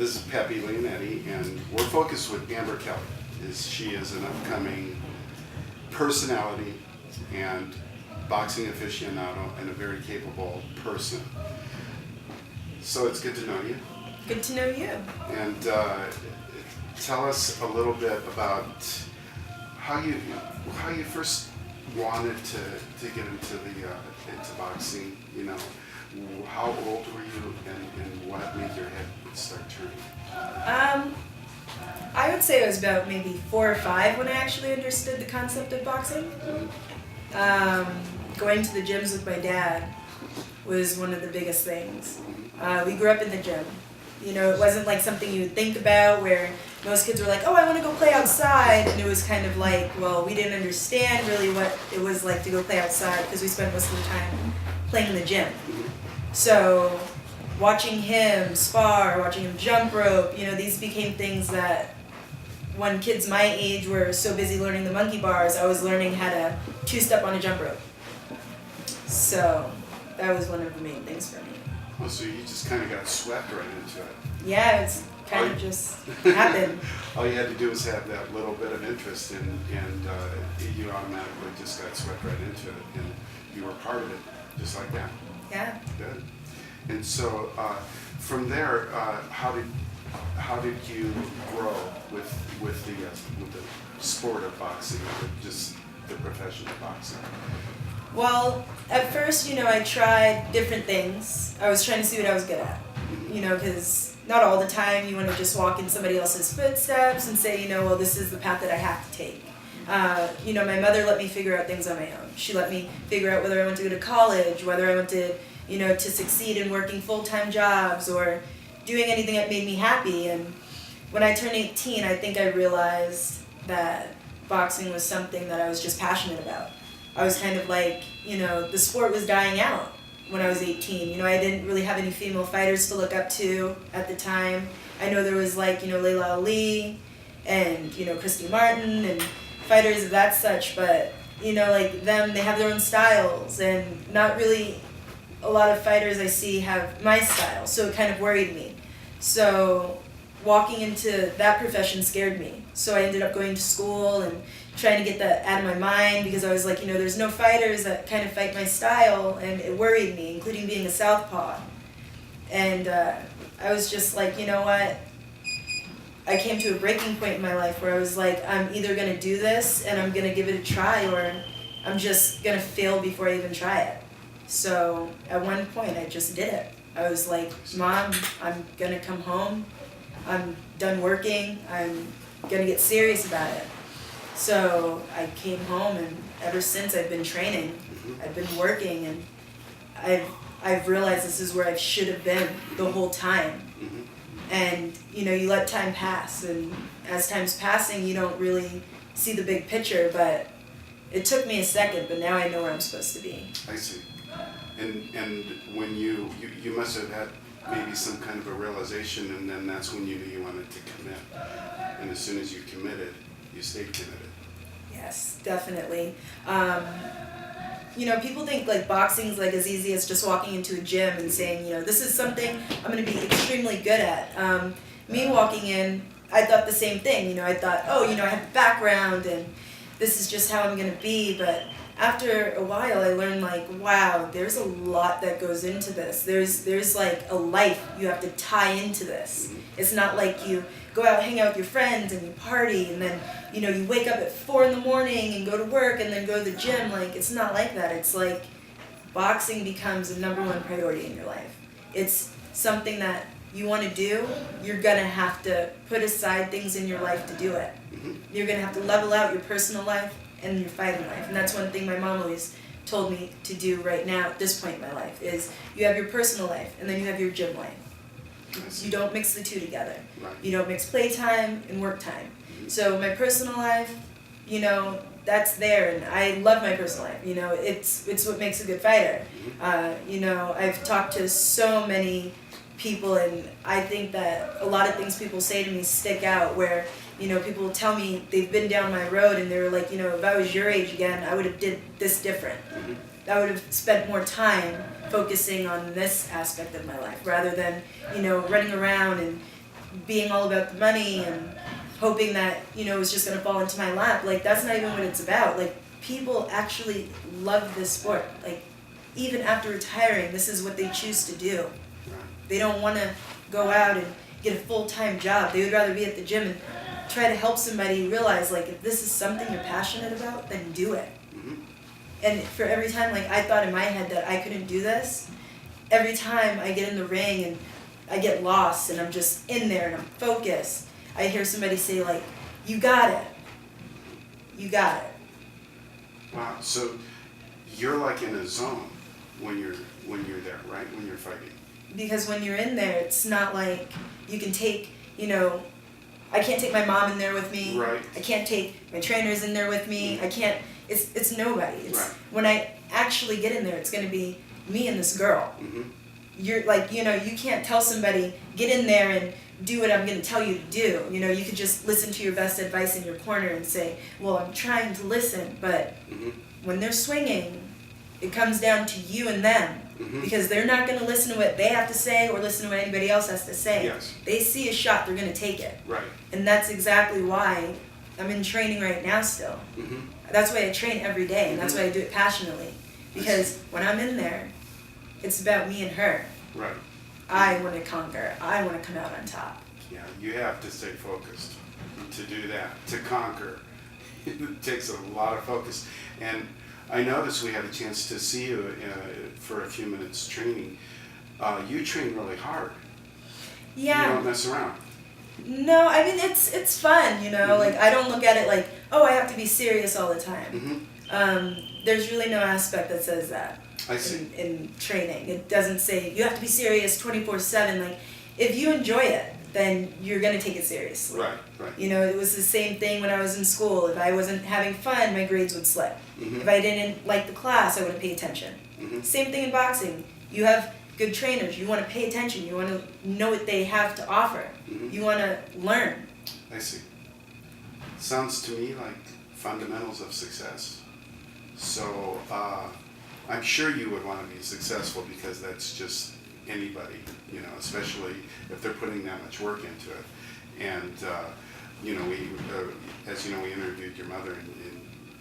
This is Pepe Leonetti, and we're focused with Amber Kelley. She is an upcoming personality and boxing aficionado and a very capable person. So it's good to know you. Good to know you. And tell us a little bit about how you first wanted to get into boxing. You know, how old were you, and what made your head start turning? I would say I was about maybe 4 or 5 when I actually understood the concept of boxing. Going to the gyms with my dad was one of the biggest things. We grew up in the gym. You know, it wasn't like something you would think about where most kids were like, oh, I want to go play outside. And it was kind of like, well, we didn't understand really what it was like to go play outside because we spent most of the time playing in the gym. So watching him spar, watching him jump rope, you know, these became things that when kids my age were so busy learning the monkey bars, I was learning how to two-step on a jump rope. So that was one of the main things for me. Oh, so you just kind of got swept right into it. Yeah, it's kind of just happened. All you had to do was have that little bit of interest, and you automatically just got swept right into it, and you were part of it, just like that. Yeah. Good. And so from there, how did you grow with the sport of boxing, or just the profession of boxing? Well, at first, you know, I tried different things. I was trying to see what I was good at, you know, because not all the time you want to just walk in somebody else's footsteps and say, you know, well, this is the path that I have to take. You know, my mother let me figure out things on my own. She let me figure out whether I wanted to go to college, whether I wanted, you know, to succeed in working full-time jobs or doing anything that made me happy. And when I turned 18, I think I realized that boxing was something that I was just passionate about. I was kind of like, you know, the sport was dying out when I was 18. You know, I didn't really have any female fighters to look up to at the time. I know there was like, you know, Layla Ali and, you know, Christy Martin and fighters of that such, but, you know, like them, they have their own styles, and not really a lot of fighters I see have my style, so it kind of worried me. So walking into that profession scared me. So I ended up going to school and trying to get that out of my mind, because I was like, you know, there's no fighters that kind of fight my style, and it worried me, including being a southpaw. And I was just like, you know what? I came to a breaking point in my life where I was like, I'm either going to do this and I'm going to give it a try, or I'm just going to fail before I even try it. So at one point I just did it. I was like, Mom, I'm going to come home. I'm done working. I'm going to get serious about it. So I came home, and ever since I've been training. I've been working, and I've realized this is where I should have been the whole time. And, you know, you let time pass, and as time's passing, you don't really see the big picture, but it took me a second, but now I know where I'm supposed to be. I see. And when you must have had maybe some kind of a realization, and then that's when you knew you wanted to commit. And as soon as you committed, you stayed committed. Yes, definitely. You know, people think like boxing's like as easy as just walking into a gym and saying, you know, this is something I'm going to be extremely good at. Me walking in, I thought the same thing. You know, I thought, oh, you know, I have a background and this is just how I'm going to be. But after a while, I learned like, wow, there's a lot that goes into this. There's like a life you have to tie into this. It's not like you go out, hang out with your friends, and you party, and then, you know, you wake up at 4 in the morning and go to work and then go to the gym. Like, it's not like that. It's like boxing becomes the #1 priority in your life. It's something that you want to do. You're going to have to put aside things in your life to do it. You're going to have to level out your personal life and your fighting life. And that's one thing my mom always told me to do right now at this point in my life, is you have your personal life and then you have your gym life. You don't mix the two together. Right. You don't mix playtime and work time. So my personal life, you know, that's there, and I love my personal life. You know, it's what makes a good fighter. You know, I've talked to so many people, and I think that a lot of things people say to me stick out, where, you know, people tell me they've been down my road and they were like, you know, if I was your age again, I would have did this different. I would have spent more time focusing on this aspect of my life rather than, you know, running around and being all about the money and hoping that, you know, it was just gonna fall into my lap. Like, that's not even what it's about. Like, people actually love this sport. Like, even after retiring, this is what they choose to do. They don't wanna go out and get a full-time job. They would rather be at the gym and try to help somebody realize, like, if this is something you're passionate about, then do it. Mm-hmm. And for every time, like, I thought in my head that I couldn't do this, every time I get in the ring and I get lost and I'm just in there and I'm focused, I hear somebody say, like, you got it. You got it. Wow. So you're like in a zone when you're there, right? When you're fighting. Because when you're in there, it's not like you can take, you know, I can't take my mom in there with me. Right. I can't take my trainers in there with me. Mm-hmm. I can't, it's nobody. It's, right. When I actually get in there, it's going to be me and this girl. Mm-hmm. You're like, you know, you can't tell somebody, get in there and do what I'm going to tell you to do. You know, you could just listen to your best advice in your corner and say, well, I'm trying to listen, but Mm-hmm. when they're swinging, it comes down to you and them. Mm-hmm. Because they're not going to listen to what they have to say or listen to what anybody else has to say. Yes. They see a shot, they're going to take it. Right. And that's exactly why I'm in training right now still. Mm-hmm. That's why I train every day, and that's Mm-hmm. why I do it passionately. Because when I'm in there, it's about me and her. Right. I want to conquer. I want to come out on top. Yeah, you have to stay focused to do that, to conquer. It takes a lot of focus. And I noticed we had a chance to see you for a few minutes training. You train really hard. Yeah. You don't mess around. No, I mean, it's fun, you know? Mm-hmm. Like, I don't look at it like, oh, I have to be serious all the time. Mm-hmm. There's really no aspect that says that. I see. In training. It doesn't say you have to be serious 24/7. Like, if you enjoy it, then you're gonna take it seriously. Right, right. You know, it was the same thing when I was in school. If I wasn't having fun, my grades would slip. Mm-hmm. If I didn't like the class, I wouldn't pay attention. Mm-hmm. Same thing in boxing. You have good trainers. You want to pay attention. You want to know what they have to offer. Mm-hmm. You want to learn. I see. Sounds to me like fundamentals of success. So I'm sure you would want to be successful because that's just anybody, you know, especially if they're putting that much work into it. And you know, as you know, we interviewed your mother, and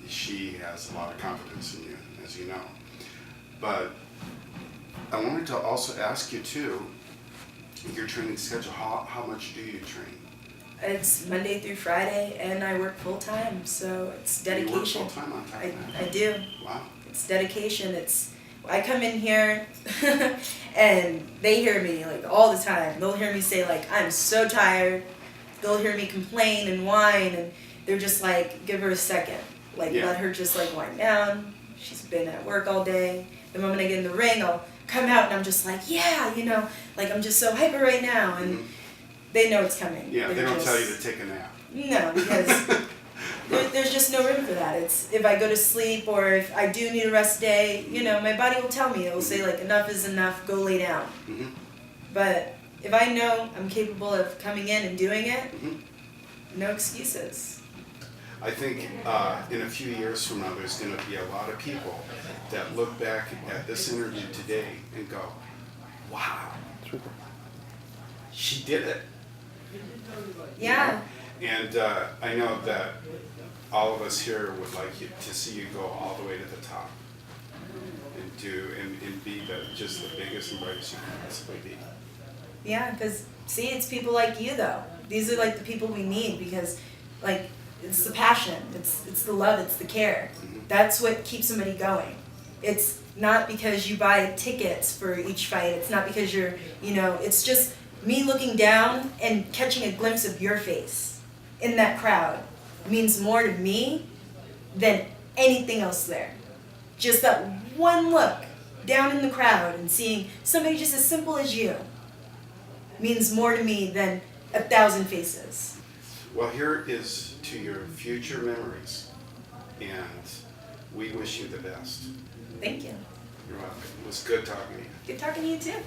she has a lot of confidence in you, as you know. But I wanted to also ask you too, your training schedule. How much do you train? It's Monday through Friday, and I work full time, so it's dedication. You work full time on top of that? I do. Wow. It's dedication. I come in here and they hear me like all the time. They'll hear me say like, I'm so tired. They'll hear me complain and whine, and they're just like, give her a second. Like, Yeah. let her just like wind down. She's been at work all day. The moment I get in the ring, I'll come out and I'm just like, yeah, you know, like I'm just so hyper right now. And they know it's coming. Yeah, they They're don't just, tell you to take a nap. No, because there's just no room for that. It's if I go to sleep or if I do need a rest day, you know, my body will tell me. It will say like, enough is enough, go lay down. Mm-hmm. But if I know I'm capable of coming in and doing it, Mm-hmm. no excuses. I think in a few years from now, there's going to be a lot of people that look back at this interview today and go, wow, she did it. Yeah. And I know that all of us here would like you to see you go all the way to the top and be just the biggest and brightest you can possibly be. Yeah, because see, it's people like you though. These are like the people we need because, like, it's the passion, it's the love, it's the care. Mm-hmm. That's what keeps somebody going. It's not because you buy tickets for each fight. It's not because you're, you know, it's just me looking down and catching a glimpse of your face in that crowd means more to me than anything else there. Just that one look down in the crowd and seeing somebody just as simple as you means more to me than 1,000 faces. Well, here is to your future memories, and we wish you the best. Thank you. You're welcome. It was good talking to you. Good talking to you too.